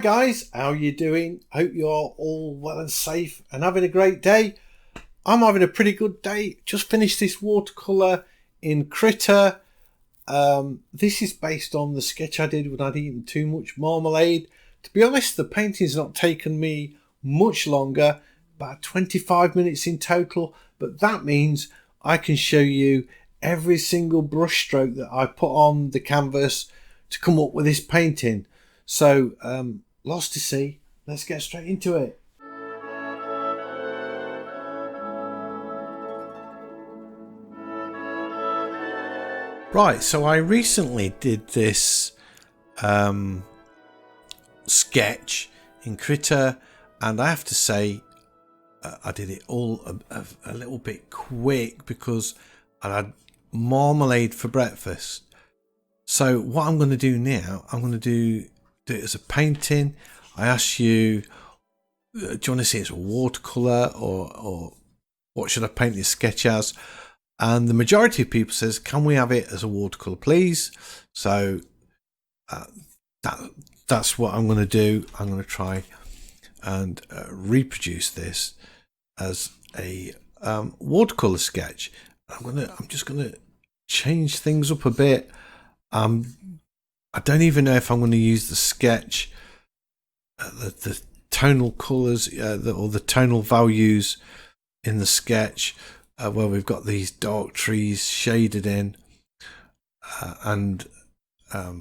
Guys, how you doing? Hope you're all well and safe and having a great day. I'm having a pretty good day. Just finished this watercolour in Krita. This is based on the sketch I did when I'd eaten too much marmalade. To be honest, the painting's not taken me much longer, about 25 minutes in total, but that means I can show you every single brush stroke that I put on the canvas to come up with this painting. So lots to see. Let's get straight into it. Right, so I recently did this sketch in Krita, and I have to say I did it all a little bit quick because I had marmalade for breakfast. So what I'm going to do now, I'm going to do it as a painting. I asked you, do you want to see it as a watercolour or what should I paint this sketch as? And the majority of people says, can we have it as a watercolour, please? So that's what I'm going to do. I'm going to try and reproduce this as a watercolour sketch. I'm just going to change things up a bit. I don't even know if I'm going to use the sketch, the tonal colours or the tonal values in the sketch where we've got these dark trees shaded in and a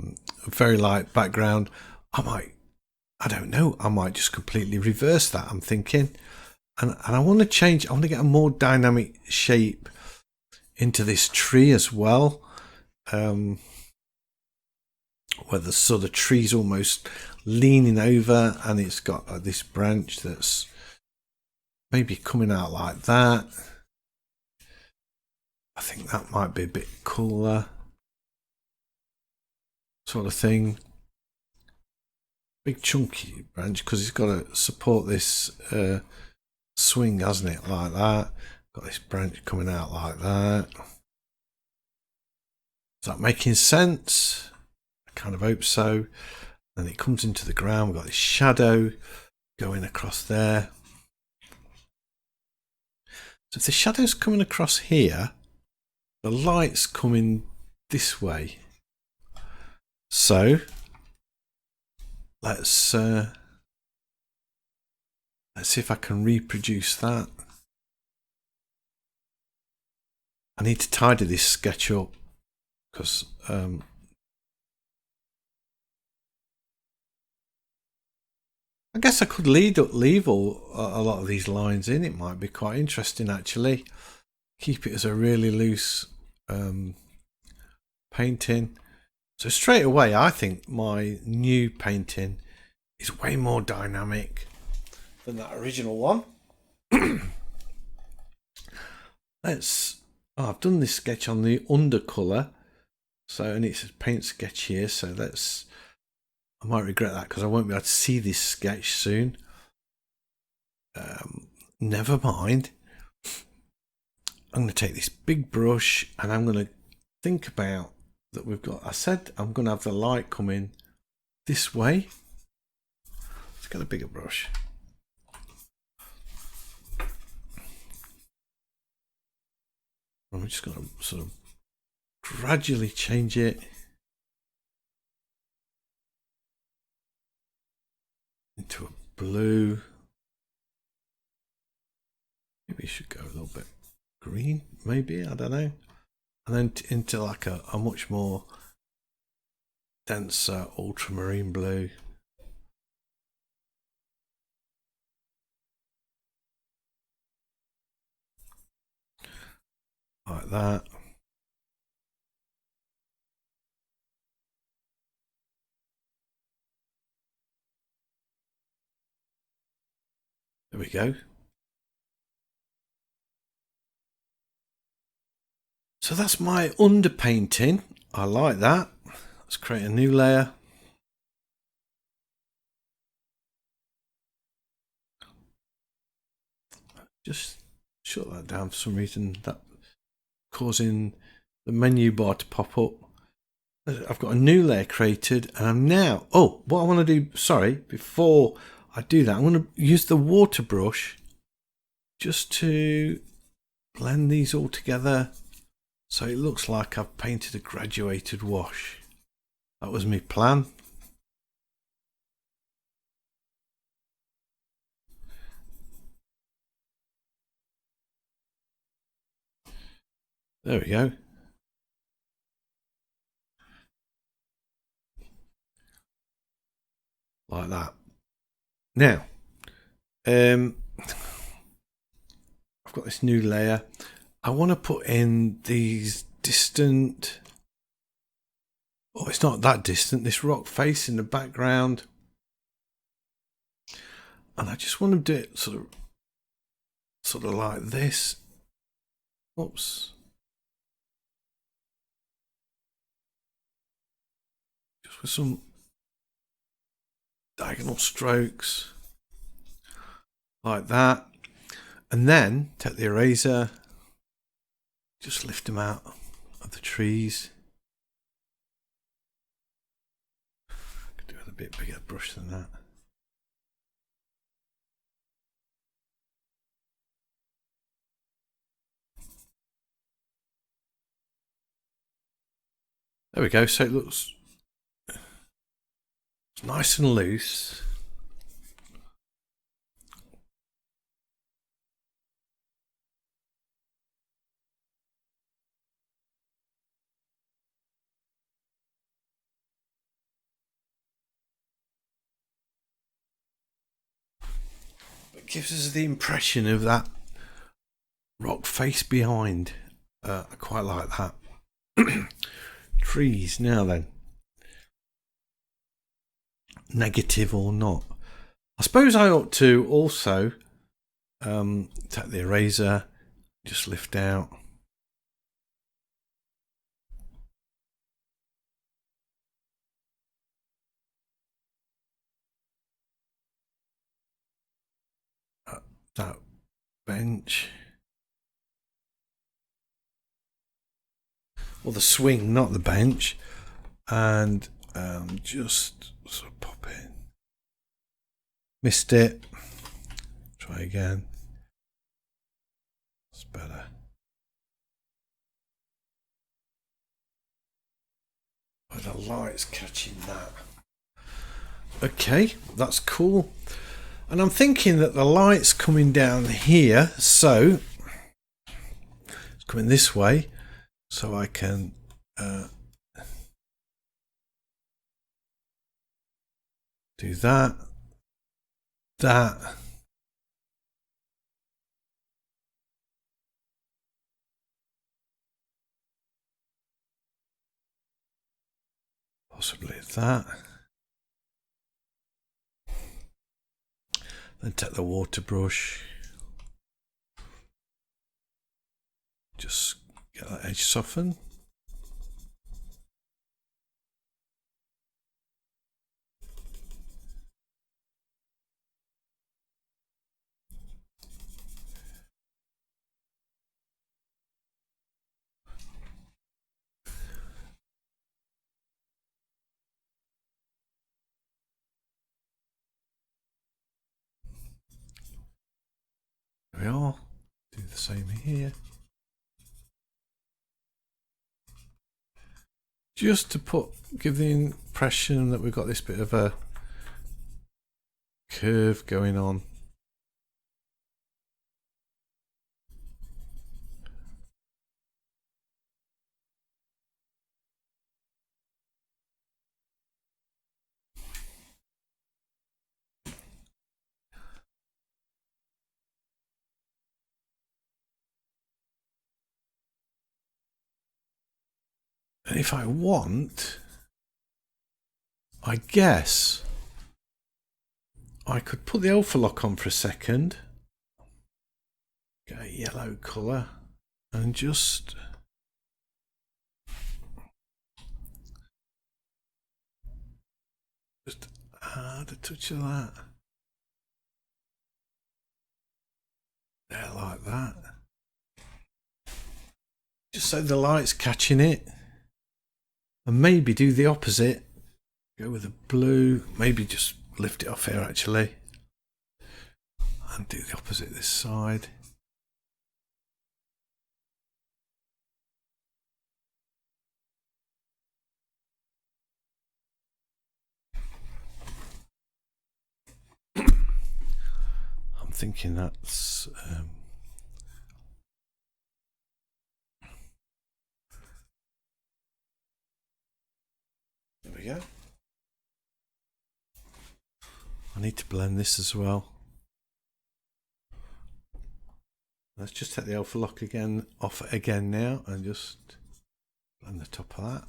very light background. I don't know, I might just completely reverse that, I'm thinking. And I want to change, I want to get a more dynamic shape into this tree as well. Where the sort of tree's almost leaning over and it's got this branch that's maybe coming out like that. I think that might be a bit cooler sort of thing. Big chunky branch because it's got to support this swing, hasn't it, like that. Got this branch coming out like that. Is that making sense? Kind of hope so. Then it comes into the ground. We've got this shadow going across there. So if the shadow's coming across here, the light's coming this way. So let's see if I can reproduce that. I need to tidy this sketch up because I guess I could leave a lot of these lines in. It might be quite interesting actually. Keep it as a really loose painting. So straight away I think my new painting is way more dynamic than that original one. I've done this sketch on the undercolour, so, and it's a paint sketch here, so I might regret that because I won't be able to see this sketch soon. Never mind. I'm going to take this big brush and I'm going to think about that we've got, I said I'm going to have the light coming this way. Let's get a bigger brush. I'm just going to sort of gradually change it into a blue. Maybe you should go a little bit green, maybe, I don't know. And then into like a much more denser ultramarine blue. Like that. There we go. So that's my underpainting. I like that. Let's create a new layer. Just shut that down for some reason. That causing the menu bar to pop up. I've got a new layer created, and I'm now, oh, what I want to do, sorry, before I do that, I'm going to use the water brush just to blend these all together so it looks like I've painted a graduated wash. That was my plan. There we go. Like that. Now, I've got this new layer. I want to put in these distant, oh, it's not that distant, this rock face in the background. And I just want to do it sort of like this. Oops. Just with some diagonal strokes like that. And then take the eraser, just lift them out of the trees. I could do it with a bit bigger brush than that. There we go, so it looks nice and loose. It gives us the impression of that rock face behind. I quite like that. Trees now then. Negative or not. I suppose I ought to also take the eraser, just lift out. That bench. Or the swing, not the bench. And just sort of pop in. Missed it. Try again. It's better. Oh, the light's catching that. Okay, that's cool. And I'm thinking that the light's coming down here, so it's coming this way, so I can do that. Possibly that. Then take the water brush. Just get that edge softened. There we are. Do the same here. Just to give the impression that we've got this bit of a curve going on. And if I want, I guess I could put the alpha lock on for a second, get a yellow colour, and just add a touch of that. There, like that. Just so the light's catching it. and maybe do the opposite. Go with a blue, maybe just lift it off here actually, and do the opposite this side. I'm thinking that's there we go. I need to blend this as well. Let's just take the alpha lock again off again now and just blend the top of that.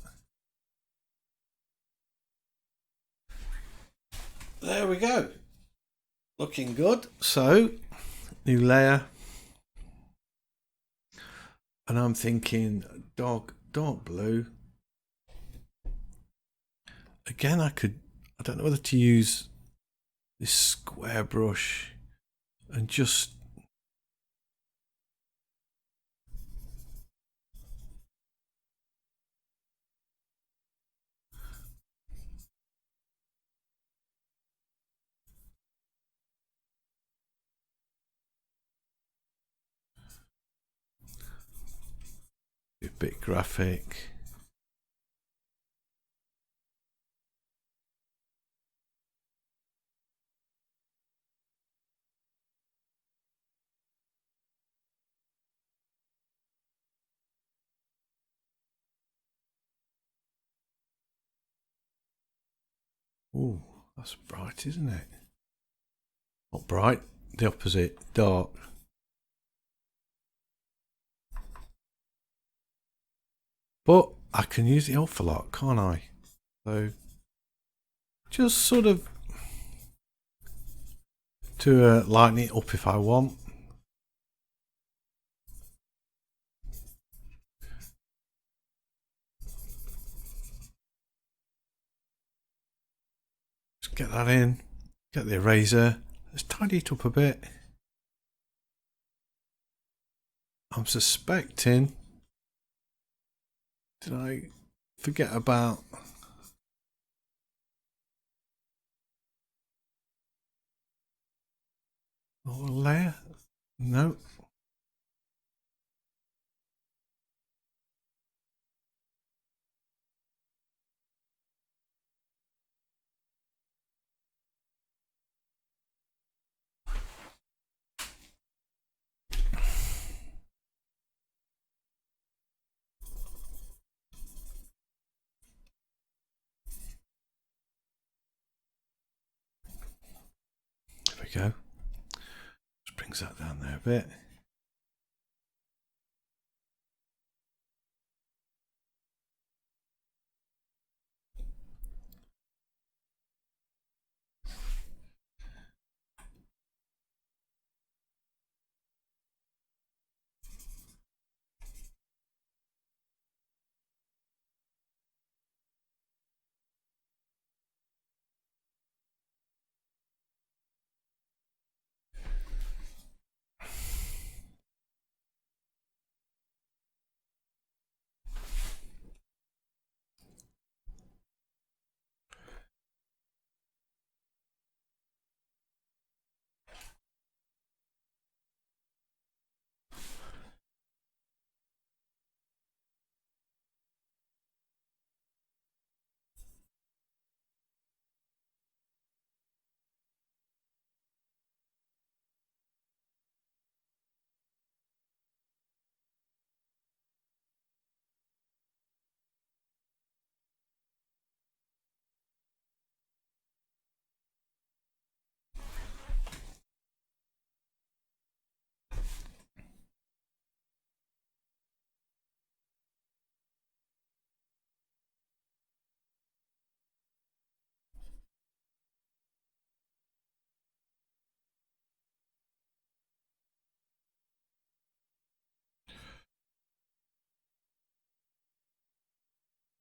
There we go. Looking good. So, new layer. And I'm thinking dark blue. Again, I don't know whether to use this square brush and just a bit graphic. Oh, that's bright, isn't it? Not bright, the opposite, dark. But I can use the alpha lock, can't I? So just sort of to lighten it up if I want. Just get that in, get the eraser, let's tidy it up a bit. I'm suspecting, did I forget about a layer? No. There we go. Just brings that down there a bit.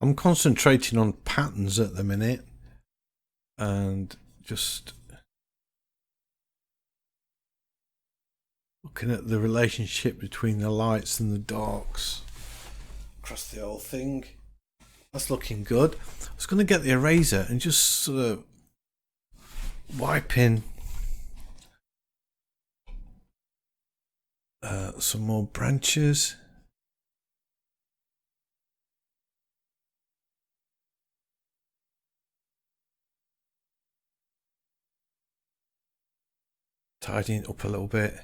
I'm concentrating on patterns at the minute and just looking at the relationship between the lights and the darks across the whole thing. That's looking good. I was going to get the eraser and just sort of wipe in some more branches. Tidying it up a little bit.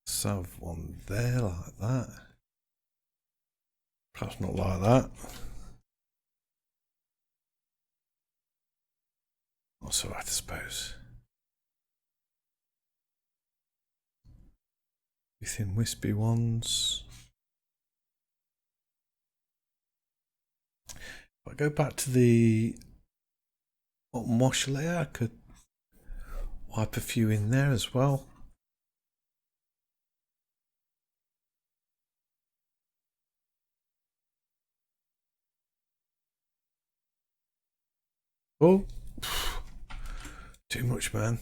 So have one there like that. Perhaps not like that. That's alright, I suppose. Thin wispy ones. If I go back to the bottom wash layer, I could wipe a few in there as well. Oh, too much, man.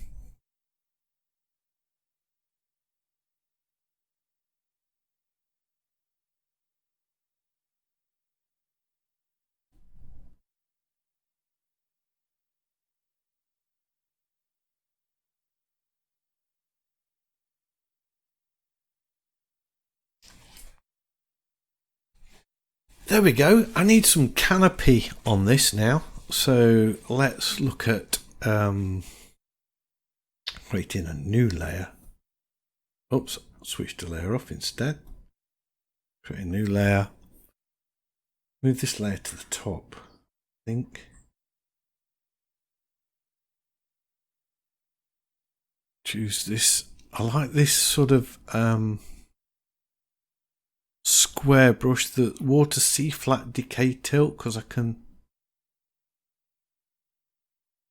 There we go. I need some canopy on this now. So let's look at creating a new layer. Oops, switch the layer off instead. Create a new layer. Move this layer to the top, I think. Choose this. I like this sort of square brush, the water C flat decay tilt, because I can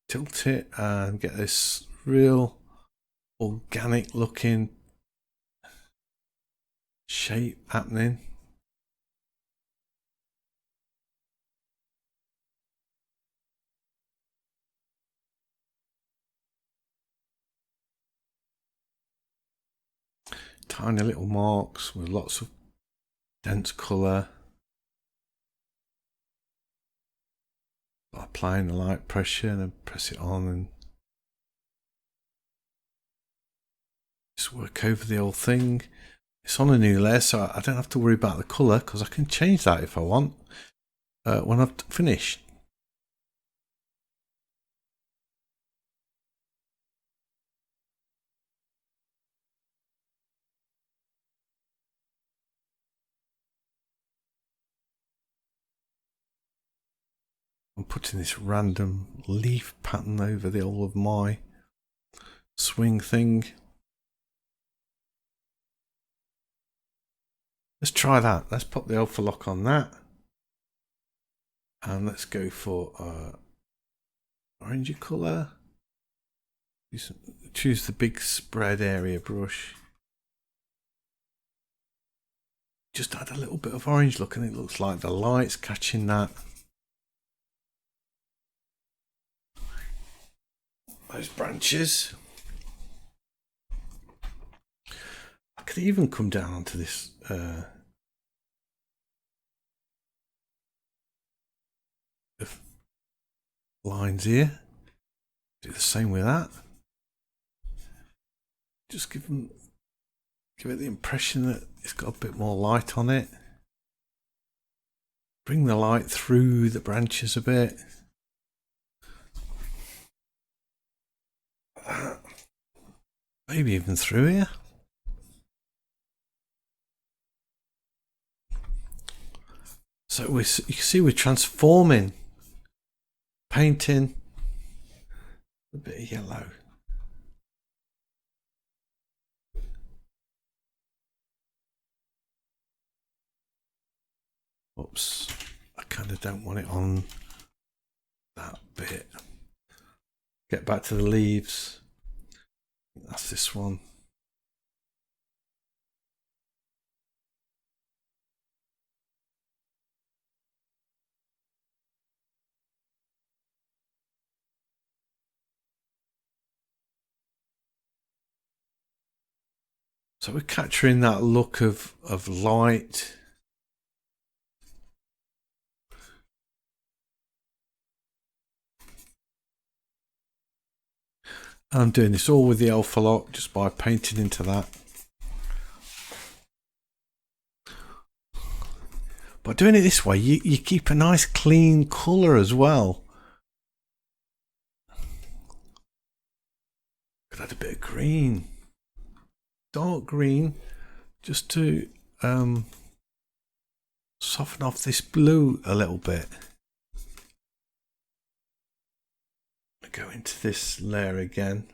tilt it and get this real organic looking shape happening. Tiny little marks with lots of dense colour. Applying the light pressure and then press it on and just work over the old thing. It's on a new layer, so I don't have to worry about the colour because I can change that if I want when I've finished. I'm putting this random leaf pattern over the whole of my swing thing. Let's try that. Let's pop the alpha lock on that. And let's go for orangey colour. Choose the big spread area brush. Just add a little bit of orange look and it looks like the light's catching that. Those branches. I could even come down onto this lines here. Do the same with that. Just give it the impression that it's got a bit more light on it. Bring the light through the branches a bit. Maybe even through here. So you can see we're transforming, painting a bit of yellow. Oops, I kind of don't want it on that bit. Get back to the leaves. That's this one. So we're capturing that look of light I'm doing this all with the alpha lock just by painting into that. By doing it this way, you keep a nice clean colour as well. Could add a bit of green, dark green, just to soften off this blue a little bit. Go into this layer again.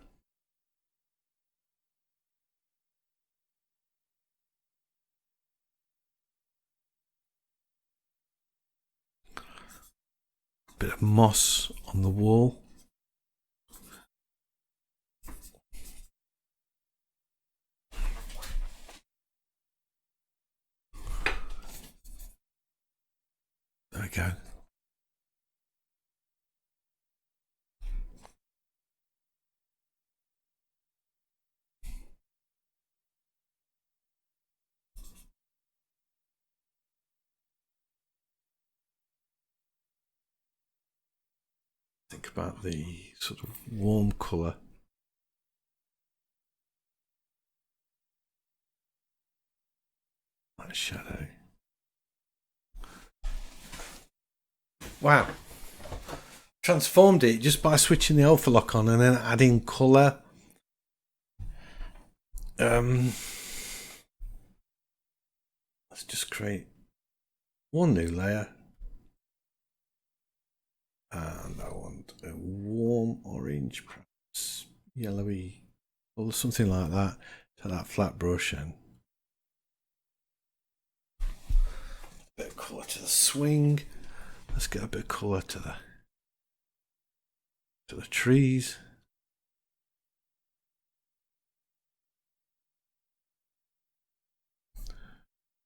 Bit of moss on the wall. There we go. Think about the sort of warm colour. That shadow. Wow. Transformed it just by switching the alpha lock on and then adding colour. Let's just create one new layer. And I want a warm orange, perhaps yellowy, or something like that. To that flat brush and a bit of colour to the swing. Let's get a bit of colour to the trees.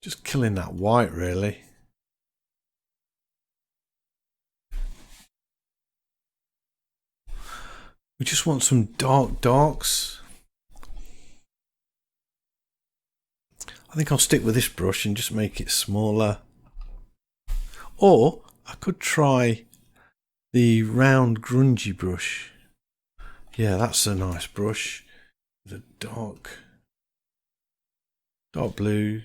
Just killing that white, really. We just want some darks. I think I'll stick with this brush and just make it smaller. Or I could try the round grungy brush. Yeah, that's a nice brush. The dark blue.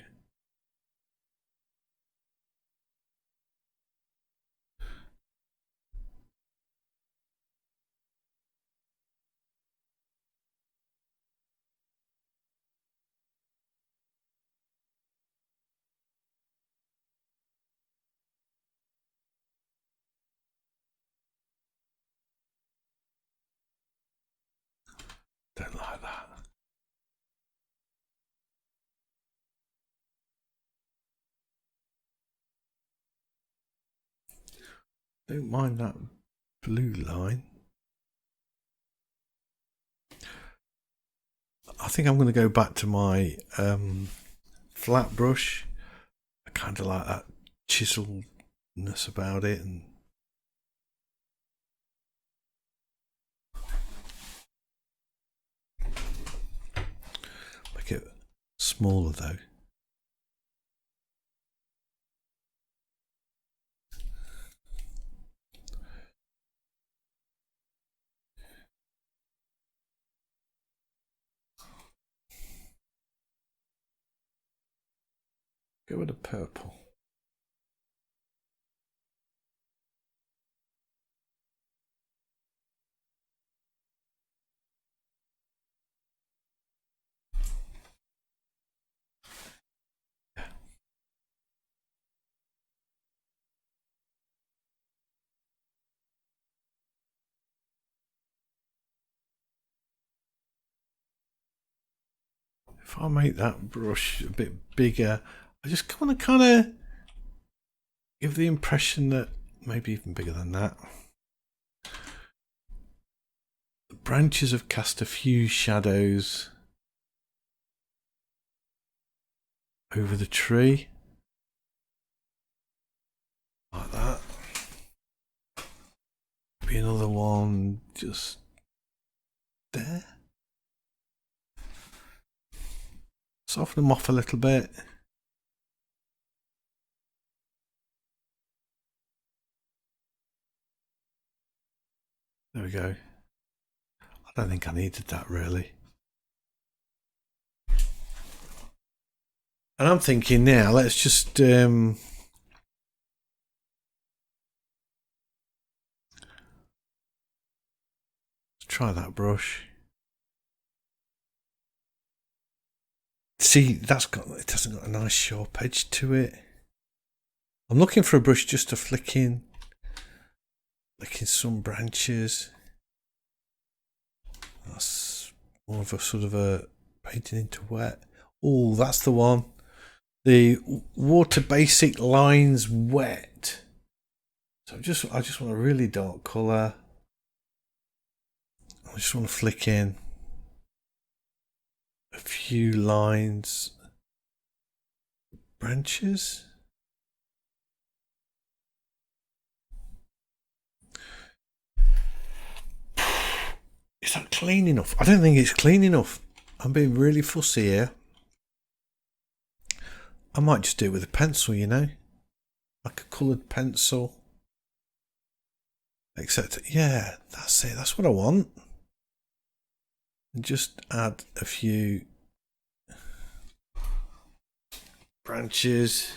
Don't like that. Don't mind that blue line. I think I'm going to go back to my flat brush. I kind of like that chiseledness about it, and make it smaller though. Go with the purple. If I make that brush a bit bigger, I just want to kind of give the impression that maybe even bigger than that. The branches have cast a few shadows over the tree. Like that. Be another one just there. Soften them off a little bit. There we go. I don't think I needed that really. And I'm thinking now, let's just try that brush. See, it hasn't got a nice sharp edge to it. I'm looking for a brush just to flick in some branches. That's more of a sort of a painting into wet. Oh, that's the one. The Water Basic Lines Wet. So I just want a really dark colour. I just want to flick in a few lines, branches. Is that clean enough? I don't think it's clean enough. I'm being really fussy here. I might just do it with a pencil, you know, like a coloured pencil. Except, yeah, that's it. That's what I want. And just add a few branches.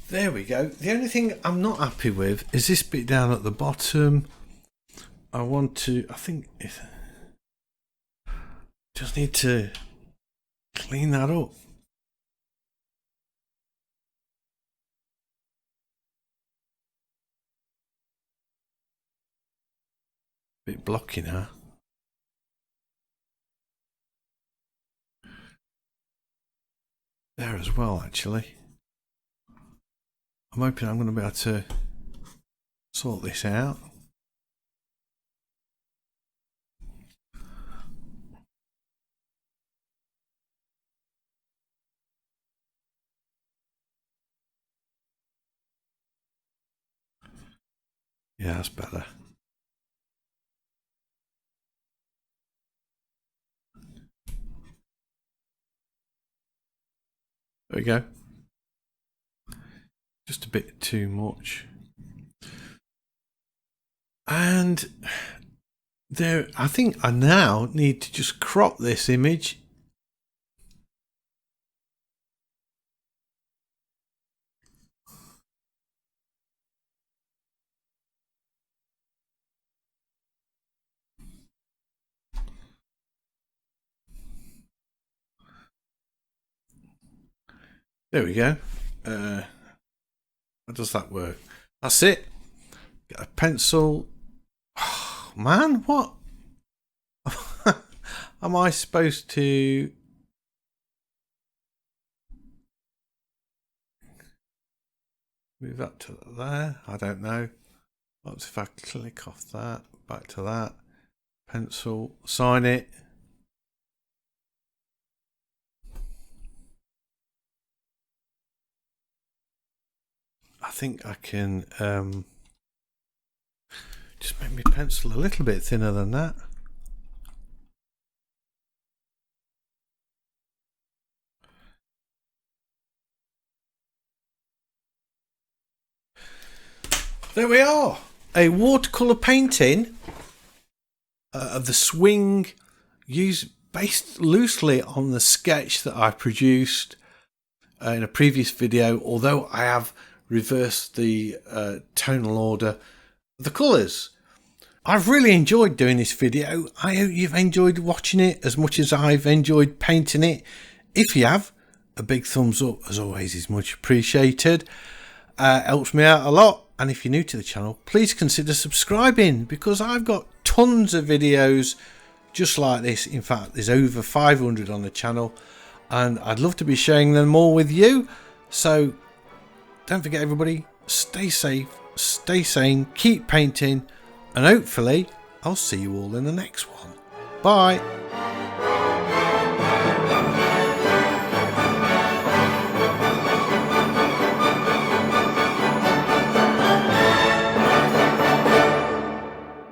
There we go. The only thing I'm not happy with is this bit down at the bottom. I think just need to clean that up. Bit blocky now. There as well, actually. I'm hoping I'm going to be able to sort this out. Yeah, that's better. There we go. Just a bit too much. And there, I think I now need to just crop this image. There we go. How does that work? That's it. Get a pencil. Oh, man, what? Am I supposed to? Move that to there? I don't know. What if I click off that, back to that, pencil, sign it. I think I can just make my pencil a little bit thinner than that. There we are, a watercolour painting of the swing, based loosely on the sketch that I produced in a previous video, although I have reversed the tonal order of the colours. I've really enjoyed doing this video. I hope you've enjoyed watching it as much as I've enjoyed painting it. If you have, a big thumbs up as always is much appreciated. Helps me out a lot. And if you're new to the channel, please consider subscribing, because I've got tons of videos just like this. In fact, there's over 500 on the channel, and I'd love to be sharing them all with you. So don't forget, everybody, stay safe, stay sane, keep painting, and hopefully I'll see you all in the next one. Bye.